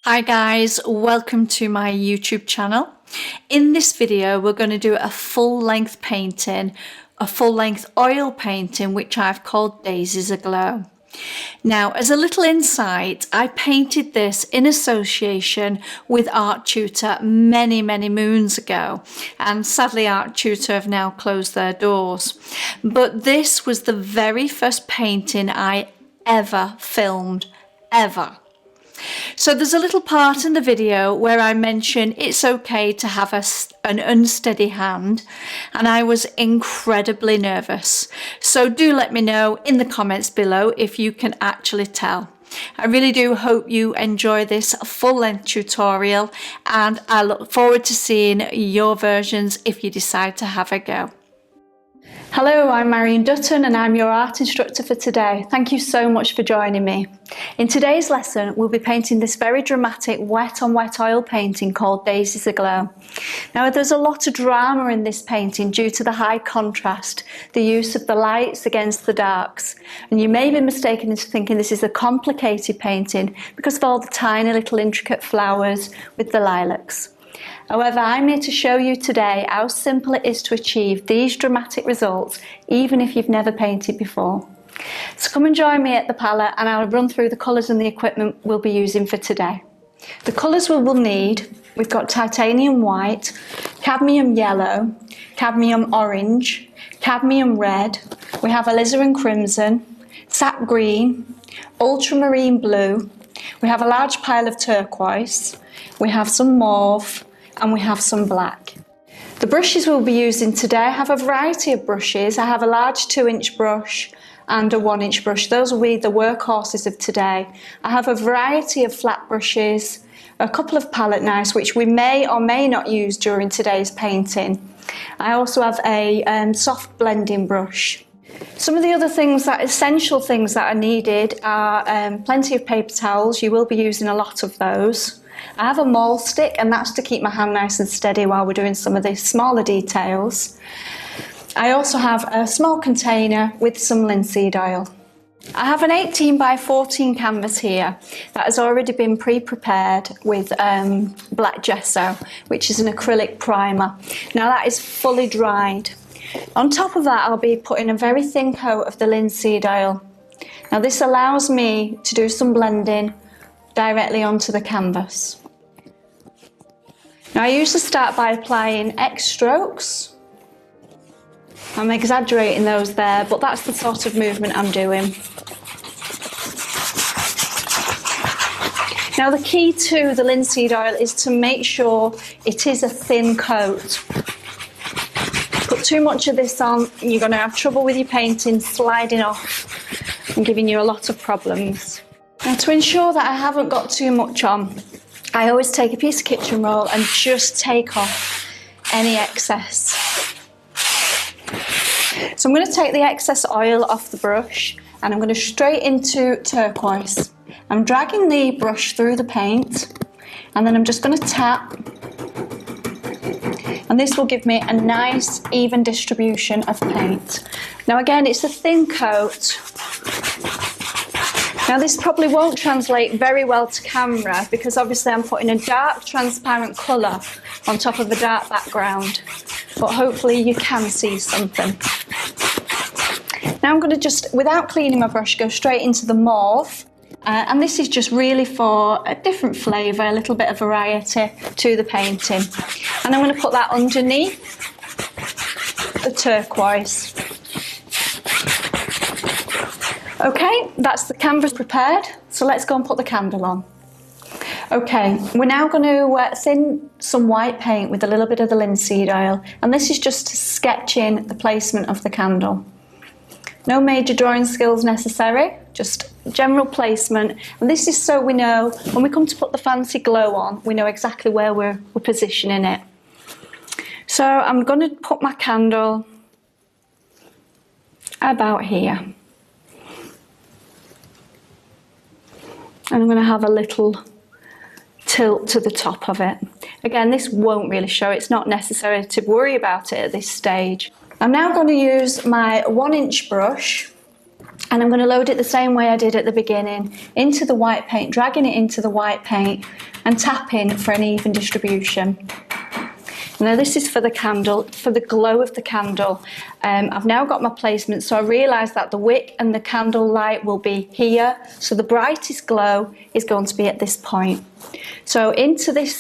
Hi guys, welcome to my YouTube channel. In this video we're going to do a full-length painting, a full-length oil painting which I've called Daisies Aglow. Now, as a little insight, I painted this in association with Art Tutor many moons ago, and sadly Art Tutor have now closed their doors. But this was the very first painting I ever filmed, ever. So there's a little part in the video where I mention it's okay to have an unsteady hand, and I was incredibly nervous. So do let me know in the comments below if you can actually tell. I really do hope you enjoy this full-length tutorial, and I look forward to seeing your versions if you decide to have a go. Hello, I'm Marion Dutton and I'm your art instructor for today. Thank you so much for joining me. In today's lesson, we'll be painting this very dramatic wet on wet oil painting called Daisies Aglow. Now, there's a lot of drama in this painting due to the high contrast, the use of the lights against the darks. And you may be mistaken into thinking this is a complicated painting because of all the tiny little intricate flowers with the lilacs. However, I'm here to show you today how simple it is to achieve these dramatic results, even if you've never painted before. So come and join me at the palette and I'll run through the colours and the equipment we'll be using for today. The colours we will need, we've got titanium white, cadmium yellow, cadmium orange, cadmium red, we have alizarin crimson, sap green, ultramarine blue, we have a large pile of turquoise, we have some mauve, and we have some black. The brushes we'll be using today, I have a variety of brushes. I have a large 2-inch brush and a 1-inch brush. Those will be the workhorses of today. I have a variety of flat brushes, a couple of palette knives which we may or may not use during today's painting. I also have a soft blending brush. Some of the other things, essential things that are needed are plenty of paper towels. You will be using a lot of those. I have a maul stick, and that's to keep my hand nice and steady while we're doing some of the smaller details. I also have a small container with some linseed oil. I have an 18 by 14 canvas here that has already been pre-prepared with black gesso, which is an acrylic primer. Now that is fully dried. On top of that, I'll be putting a very thin coat of the linseed oil. Now this allows me to do some blending directly onto the canvas. Now I usually start by applying X strokes. I'm exaggerating those there, but that's the sort of movement I'm doing. Now the key to the linseed oil is to make sure it is a thin coat. Put too much of this on, you're going to have trouble with your painting sliding off and giving you a lot of problems. Now, to ensure that I haven't got too much on, I always take a piece of kitchen roll and just take off any excess. So I'm going to take the excess oil off the brush and I'm going to straight into turquoise. I'm dragging the brush through the paint and then I'm just going to tap, and this will give me a nice even distribution of paint. Now again, it's a thin coat. Now this probably won't translate very well to camera because obviously I'm putting a dark transparent colour on top of a dark background, but hopefully you can see something. Now I'm going to just, without cleaning my brush, go straight into the mauve, and this is just really for a different flavour, a little bit of variety to the painting. And I'm going to put that underneath the turquoise. Okay, that's the canvas prepared, so let's go and put the candle on. Okay, we're now going to thin some white paint with a little bit of the linseed oil, and this is just to sketch in the placement of the candle. No major drawing skills necessary, just general placement, and this is so we know when we come to put the fancy glow on, we know exactly where we're positioning it. So I'm going to put my candle about here. And I'm going to have a little tilt to the top of it. Again, this won't really show, it's not necessary to worry about it at this stage. I'm now going to use my 1-inch brush And I'm going to load it the same way I did at the beginning, into the white paint, dragging it into the white paint and tapping for an even distribution. Now this is for the candle, for the glow of the candle. I've now got my placement, so I realised that the wick and the candle light will be here, so the brightest glow is going to be at this point. So into this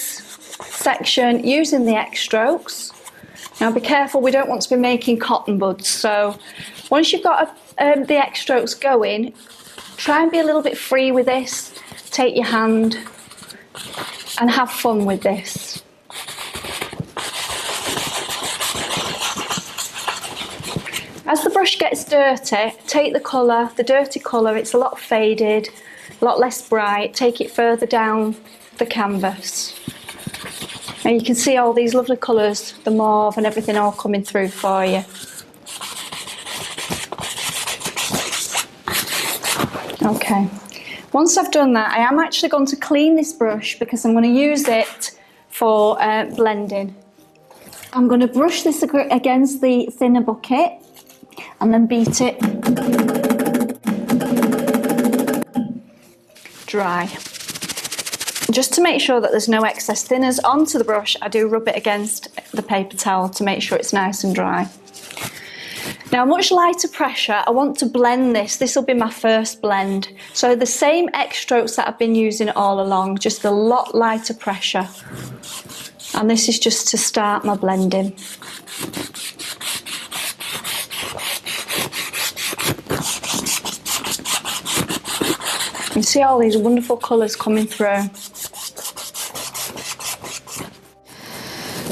section, using the X strokes. Now be careful, we don't want to be making cotton buds, so once you've got the X strokes going, try and be a little bit free with this. Take your hand and have fun with this. As the brush gets dirty, take the colour, the dirty colour, it's a lot faded, a lot less bright, take it further down the canvas. And you can see all these lovely colours, the mauve and everything all coming through for you. Okay, once I've done that, I am actually going to clean this brush because I'm going to use it for blending. I'm going to brush this against the thinner bucket and then beat it dry. Just to make sure that there's no excess thinners onto the brush, I do rub it against the paper towel to make sure it's nice and dry. Now, much lighter pressure, I want to blend this. This will be my first blend. So the same X strokes that I've been using all along, just a lot lighter pressure. And this is just to start my blending. You see all these wonderful colours coming through.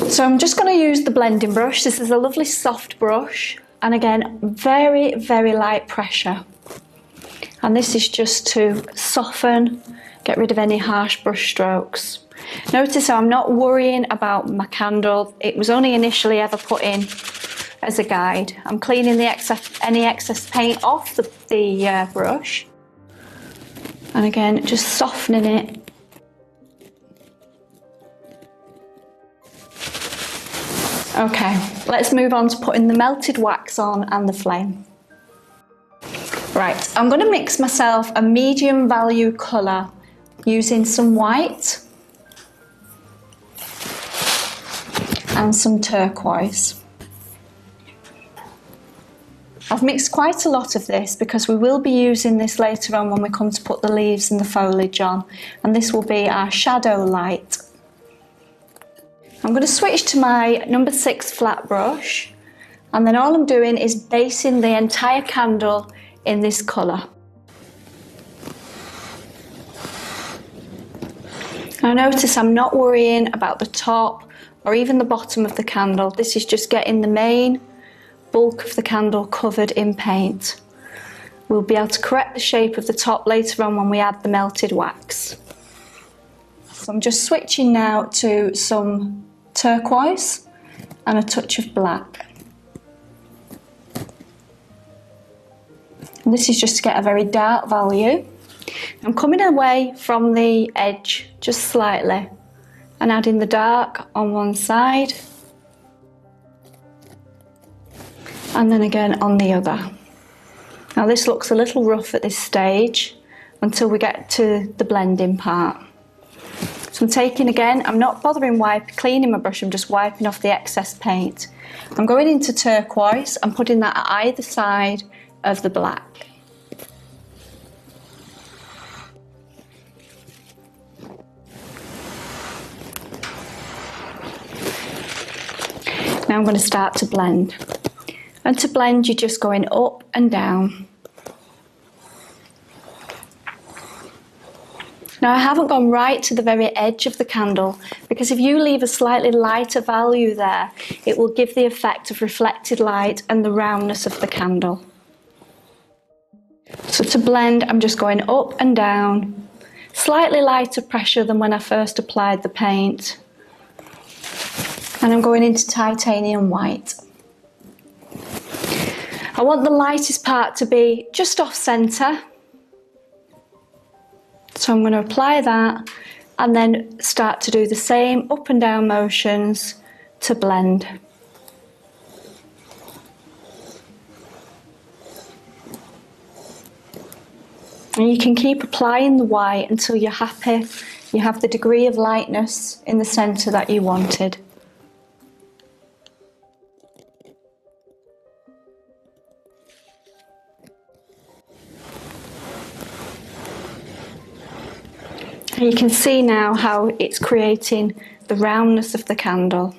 So I'm just going to use the blending brush. This is a lovely soft brush. And again, very, very light pressure. And this is just to soften, get rid of any harsh brush strokes. Notice how I'm not worrying about my candle. It was only initially ever put in as a guide. I'm cleaning the any excess paint off the brush. And again, just softening it. Okay, let's move on to putting the melted wax on and the flame. Right, I'm going to mix myself a medium value colour using some white and some turquoise. I've mixed quite a lot of this because we will be using this later on when we come to put the leaves and the foliage on, and this will be our shadow light. I'm going to switch to my number 6 flat brush, and then all I'm doing is basing the entire candle in this colour. Now notice I'm not worrying about the top or even the bottom of the candle. This is just getting the main bulk of the candle covered in paint. We'll be able to correct the shape of the top later on when we add the melted wax. So I'm just switching now to some turquoise and a touch of black. And this is just to get a very dark value. I'm coming away from the edge just slightly and adding the dark on one side and then again on the other. Now this looks a little rough at this stage until we get to the blending part. So I'm taking again, I'm not bothering cleaning my brush, I'm just wiping off the excess paint. I'm going into turquoise and putting that at either side of the black. Now I'm going to start to blend. And to blend, you're just going up and down. Now I haven't gone right to the very edge of the candle because if you leave a slightly lighter value there, it will give the effect of reflected light and the roundness of the candle. So to blend, I'm just going up and down, slightly lighter pressure than when I first applied the paint. And I'm going into titanium white. I want the lightest part to be just off centre. So I'm going to apply that and then start to do the same up and down motions to blend. And you can keep applying the white until you're happy you have the degree of lightness in the centre that you wanted. And you can see now how it's creating the roundness of the candle.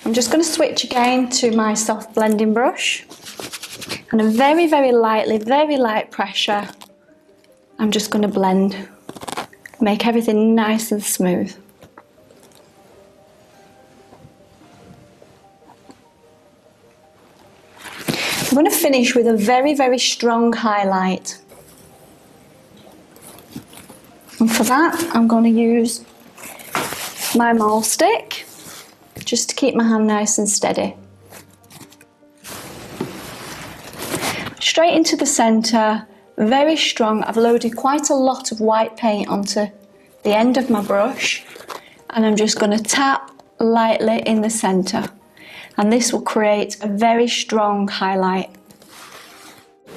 I'm just going to switch again to my soft blending brush, and a very, very lightly, very light pressure, I'm just going to blend, make everything nice and smooth. I'm going to finish with a very, very strong highlight. And for that, I'm going to use my mole stick, just to keep my hand nice and steady. Straight into the centre, very strong. I've loaded quite a lot of white paint onto the end of my brush, and I'm just going to tap lightly in the centre, and this will create a very strong highlight.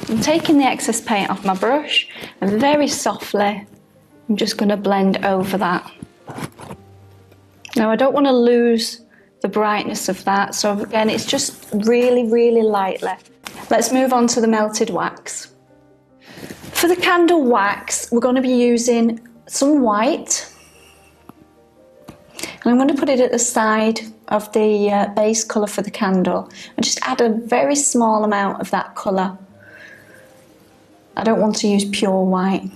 I'm taking the excess paint off my brush, and very softly I'm just going to blend over that. Now I don't want to lose the brightness of that, so again it's just really, really lightly. Let's move on to the melted wax. For the candle wax, we're going to be using some white, and I'm going to put it at the side of the base colour for the candle, and just add a very small amount of that colour. I don't want to use pure white.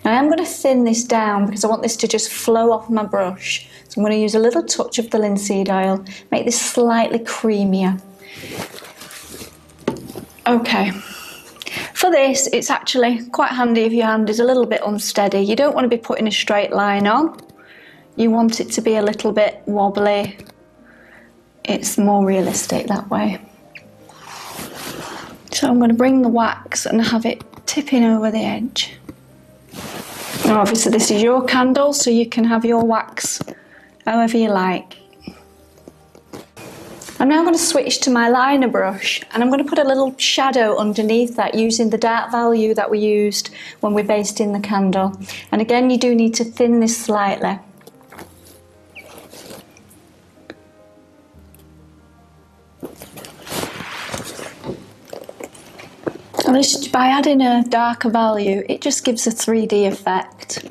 Now I'm going to thin this down because I want this to just flow off my brush. So I'm going to use a little touch of the linseed oil, make this slightly creamier. Okay. For this, it's actually quite handy if your hand is a little bit unsteady. You don't want to be putting a straight line on. You want it to be a little bit wobbly. It's more realistic that way. So I'm going to bring the wax and have it tipping over the edge. Now obviously this is your candle, so you can have your wax however you like. I'm now going to switch to my liner brush, and I'm going to put a little shadow underneath that using the dark value that we used when we based in the candle. And again, you do need to thin this slightly. And this, by adding a darker value, it just gives a 3D effect.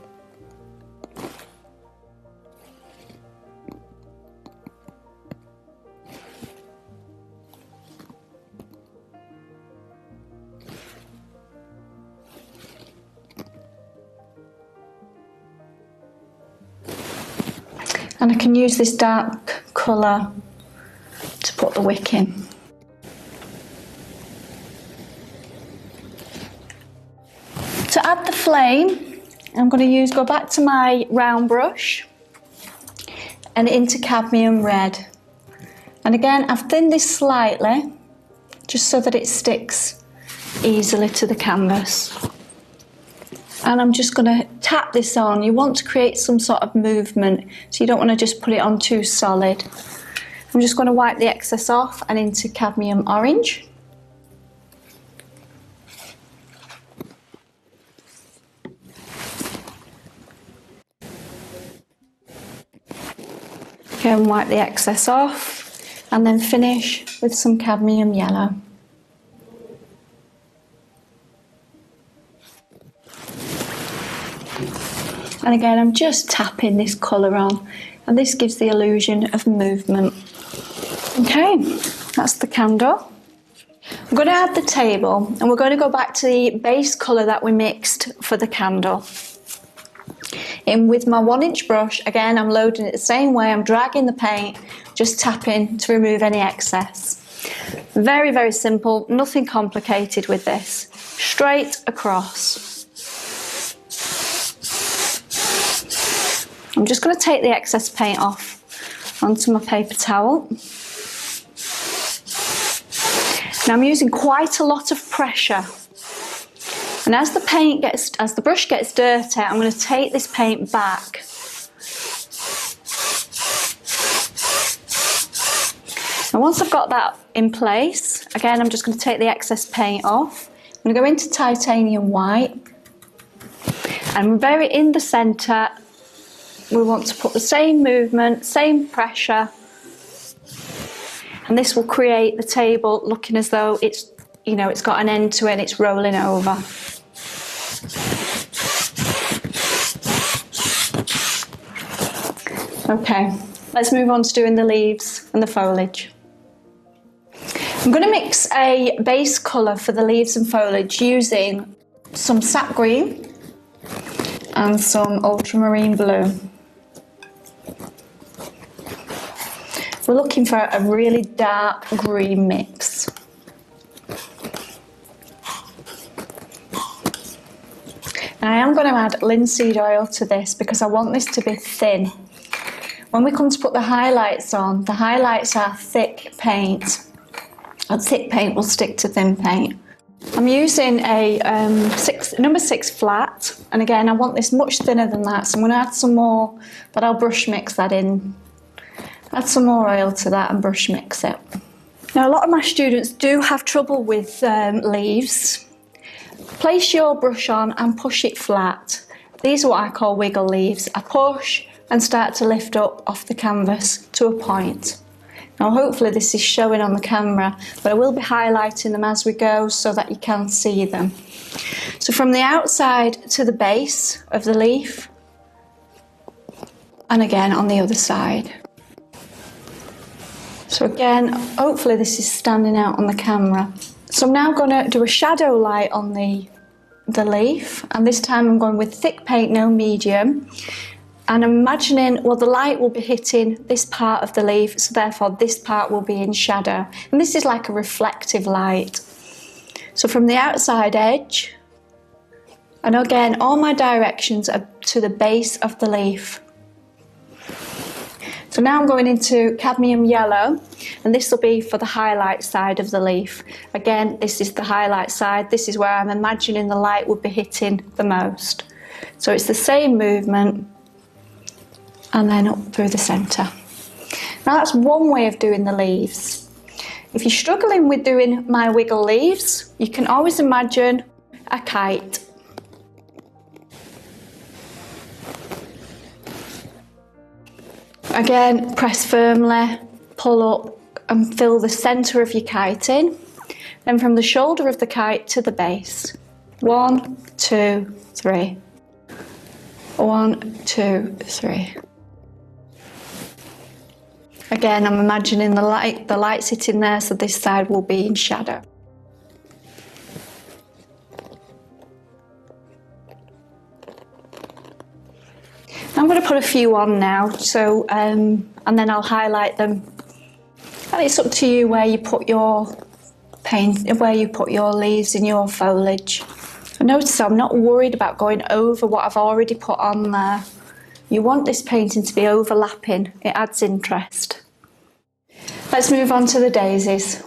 And I can use this dark colour to put the wick in. To add the flame, I'm going to go back to my round brush and into cadmium red. And again, I've thinned this slightly, just so that it sticks easily to the canvas. And I'm just going to tap this on. You want to create some sort of movement, so you don't want to just put it on too solid. I'm just going to wipe the excess off and into cadmium orange. Again, wipe the excess off, and then finish with some cadmium yellow. And again, I'm just tapping this colour on, and this gives the illusion of movement. Okay, that's the candle. I'm going to add the table, and we're going to go back to the base colour that we mixed for the candle. In with my 1-inch brush, again, I'm loading it the same way. I'm dragging the paint, just tapping to remove any excess. Very, very simple, nothing complicated with this. Straight across. I'm just going to take the excess paint off onto my paper towel. Now I'm using quite a lot of pressure, and as the brush gets dirty, I'm going to take this paint back. And once I've got that in place, again, I'm just going to take the excess paint off, I'm going to go into titanium white, and very in the centre we want to put the same movement, same pressure, and this will create the table looking as though it's, you know, it's got an end to it and it's rolling over. Okay, let's move on to doing the leaves and the foliage. I'm going to mix a base colour for the leaves and foliage using some sap green and some ultramarine blue. We're looking for a really dark green mix. And I am going to add linseed oil to this because I want this to be thin. When we come to put the highlights on, the highlights are thick paint. And thick paint will stick to thin paint. I'm using a number 6 flat, and again I want this much thinner than that, so I'm going to add some more, but I'll brush mix that in. Add some more oil to that and brush mix it. Now a lot of my students do have trouble with leaves. Place your brush on and push it flat. These are what I call wiggle leaves. I push and start to lift up off the canvas to a point. Now hopefully this is showing on the camera, but I will be highlighting them as we go so that you can see them. So from the outside to the base of the leaf, and again on the other side. So again, hopefully this is standing out on the camera. So I'm now going to do a shadow light on the leaf, and this time I'm going with thick paint, no medium. And I'm imagining, well, the light will be hitting this part of the leaf, so therefore this part will be in shadow. And this is like a reflective light. So from the outside edge, and again, all my directions are to the base of the leaf. So now I'm going into cadmium yellow, and this will be for the highlight side of the leaf. Again, this is the highlight side. This is where I'm imagining the light would be hitting the most. So it's the same movement, and then up through the centre. Now that's one way of doing the leaves. If you're struggling with doing my wiggle leaves, you can always imagine a kite. Again, press firmly, pull up and fill the centre of your kite in. Then from the shoulder of the kite to the base. 1, 2, 3. 1, 2, 3. Again, I'm imagining the light's hitting there, so this side will be in shadow. I'm going to put a few on now, so and then I'll highlight them. And it's up to you where you put your paint, where you put your leaves in your foliage. I notice I'm not worried about going over what I've already put on there. You want this painting to be overlapping, it adds interest. Let's move on to the daisies.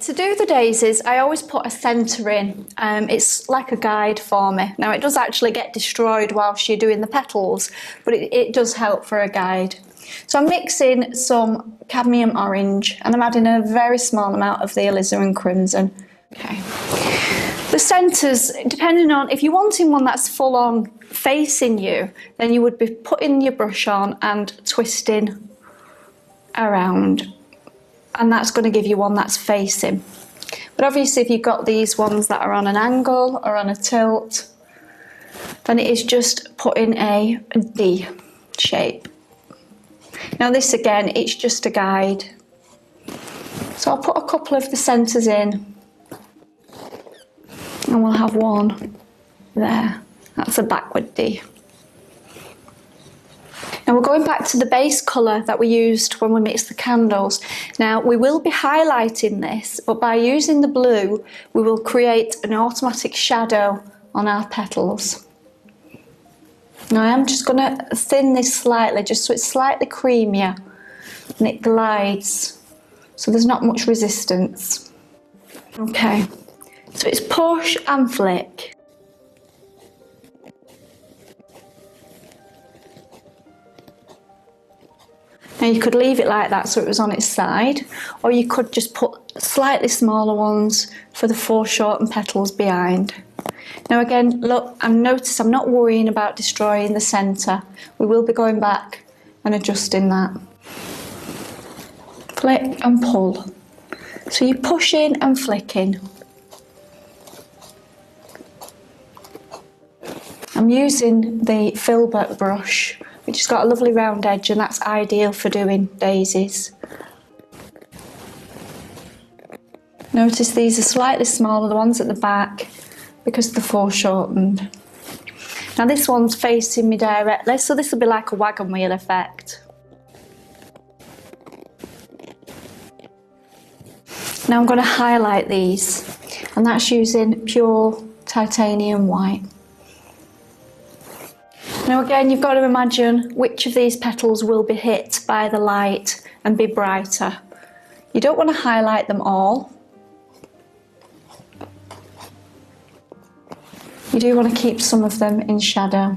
To do the daisies, I always put a centre in. It's like a guide for me. Now it does actually get destroyed whilst you're doing the petals, but it does help for a guide. So I'm mixing some cadmium orange, and I'm adding a very small amount of the alizarin crimson. Okay. The centres, depending on, if you're wanting one that's full on facing you, then you would be putting your brush on and twisting around, and that's going to give you one that's facing. But obviously if you've got these ones that are on an angle or on a tilt, then it is just putting a D shape. Now this again, it's just a guide. So I'll put a couple of the centres in, and we'll have one there. That's a backward D. Now we're going back to the base colour that we used when we mixed the candles. Now we will be highlighting this, but by using the blue, we will create an automatic shadow on our petals. Now I am just going to thin this slightly, just so it's slightly creamier and it glides, so there's not much resistance. Okay, so it's push and flick. Now you could leave it like that so it was on its side, or you could just put slightly smaller ones for the foreshortened petals behind. Now again, look, notice I'm not worrying about destroying the centre. We will be going back and adjusting that. Flick and pull. So you're pushing and flicking. I'm using the filbert brush, which has got a lovely round edge, and that's ideal for doing daisies. Notice these are slightly smaller, the ones at the back, because they're foreshortened. Now this one's facing me directly, so this will be like a wagon wheel effect. Now I'm going to highlight these, and that's using pure titanium white. Now again, you've got to imagine which of these petals will be hit by the light and be brighter. You don't want to highlight them all. You do want to keep some of them in shadow.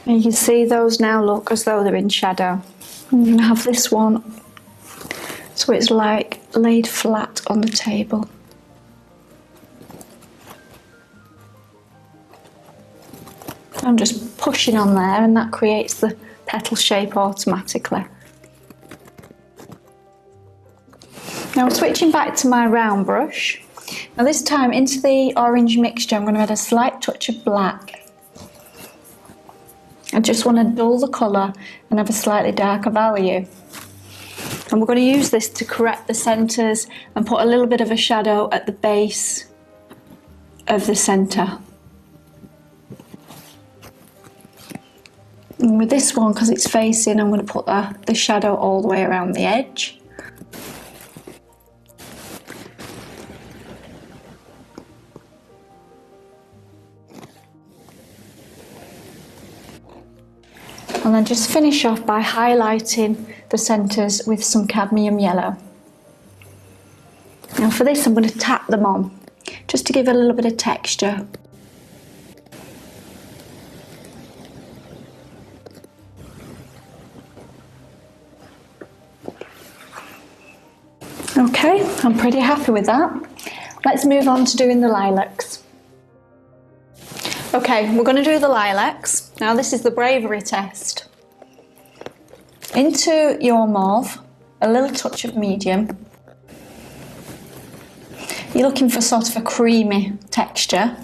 And you can see those now look as though they're in shadow. I'm going to have this one so it's like laid flat on the table. I'm just pushing on there, and that creates the petal shape automatically. Now I'm switching back to my round brush. Now this time into the orange mixture I'm going to add a slight touch of black. I just want to dull the colour and have a slightly darker value. And we're going to use this to correct the centres and put a little bit of a shadow at the base of the centre. And with this one, because it's facing, I'm going to put the shadow all the way around the edge. And then just finish off by highlighting the centres with some cadmium yellow. Now for this I'm going to tap them on, just to give it a little bit of texture. Okay, I'm pretty happy with that. Let's move on to doing the lilacs. Okay, we're going to do the lilacs. Now this is the bravery test. Into your mauve, a little touch of medium. You're looking for sort of a creamy texture.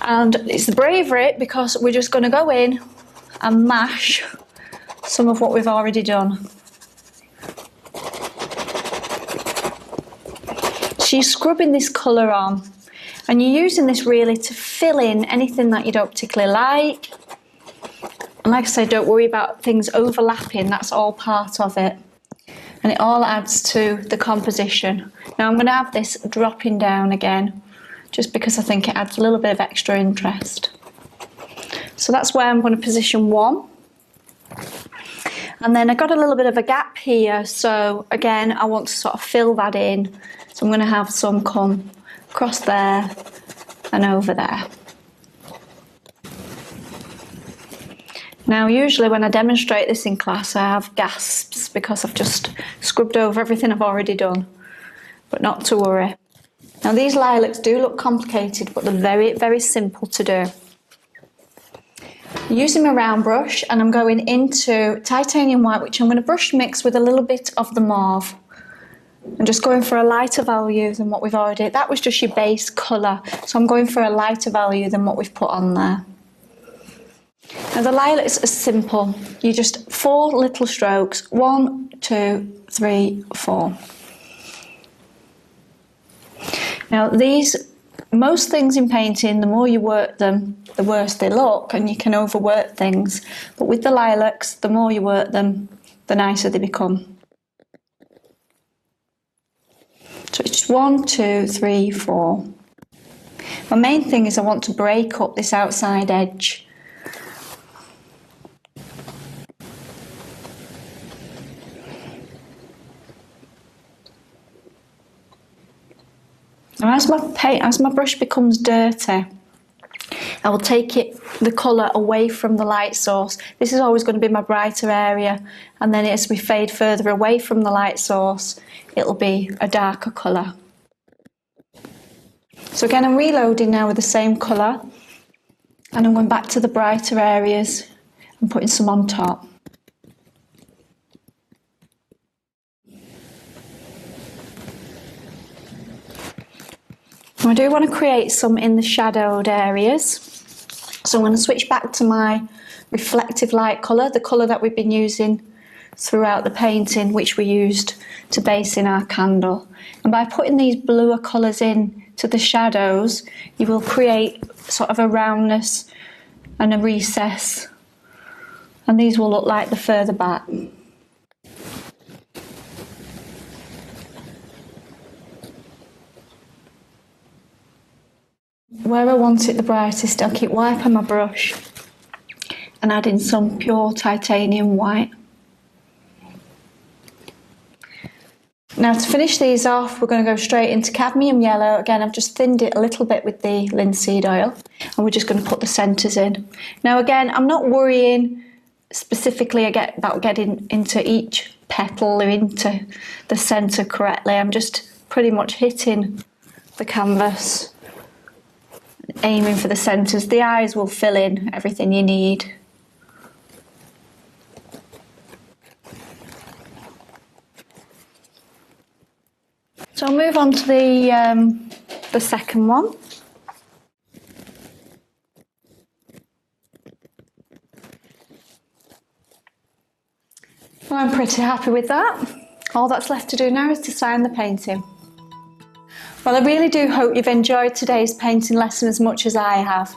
And it's the bravery because we're just going to go in and mash some of what we've already done. So you're scrubbing this colour on, and you're using this really to fill in anything that you don't particularly like. And like I say, don't worry about things overlapping, that's all part of it. And it all adds to the composition. Now I'm going to have this dropping down again, just because I think it adds a little bit of extra interest. So that's where I'm going to position one. And then I got a little bit of a gap here, so again I want to sort of fill that in. So I'm going to have some come across there and over there. Now usually when I demonstrate this in class I have gasps because I've just scrubbed over everything I've already done, but not to worry. Now these lilacs do look complicated, but they're very, very simple to do. I'm using my round brush and I'm going into titanium white, which I'm going to brush mix with a little bit of the mauve. I'm just going for a lighter value than what we've already, that was just your base colour, so I'm going for a lighter value than what we've put on there. Now the lilacs are simple, you just 4 little strokes, 1, 2, 3, 4. Now these, most things in painting, the more you work them, the worse they look, and you can overwork things. But with the lilacs, the more you work them, the nicer they become. So it's just 1, 2, 3, 4. My main thing is I want to break up this outside edge. Now as my brush becomes dirty, I will take the colour away from the light source. This is always going to be my brighter area, and then as we fade further away from the light source, it'll be a darker colour. So again, I'm reloading now with the same colour, and I'm going back to the brighter areas and putting some on top. I do want to create some in the shadowed areas, so I'm going to switch back to my reflective light colour, the colour that we've been using throughout the painting, which we used to base in our candle. And by putting these bluer colours in to the shadows, you will create sort of a roundness and a recess, and these will look like the further back. Where I want it the brightest, I'll keep wiping my brush and adding some pure titanium white. Now to finish these off, we're going to go straight into cadmium yellow. Again, I've just thinned it a little bit with the linseed oil, and we're just going to put the centres in. Now again, I'm not worrying specifically about getting into each petal or into the centre correctly. I'm just pretty much hitting the canvas, aiming for the centres. The eyes will fill in everything you need. So I'll move on to the second one. Well, I'm pretty happy with that. All that's left to do now is to sign the painting. Well, I really do hope you've enjoyed today's painting lesson as much as I have.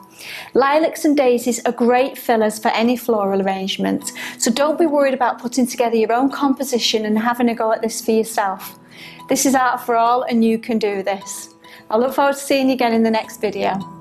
Lilacs and daisies are great fillers for any floral arrangement, so don't be worried about putting together your own composition and having a go at this for yourself. This is Art for All, and you can do this. I look forward to seeing you again in the next video.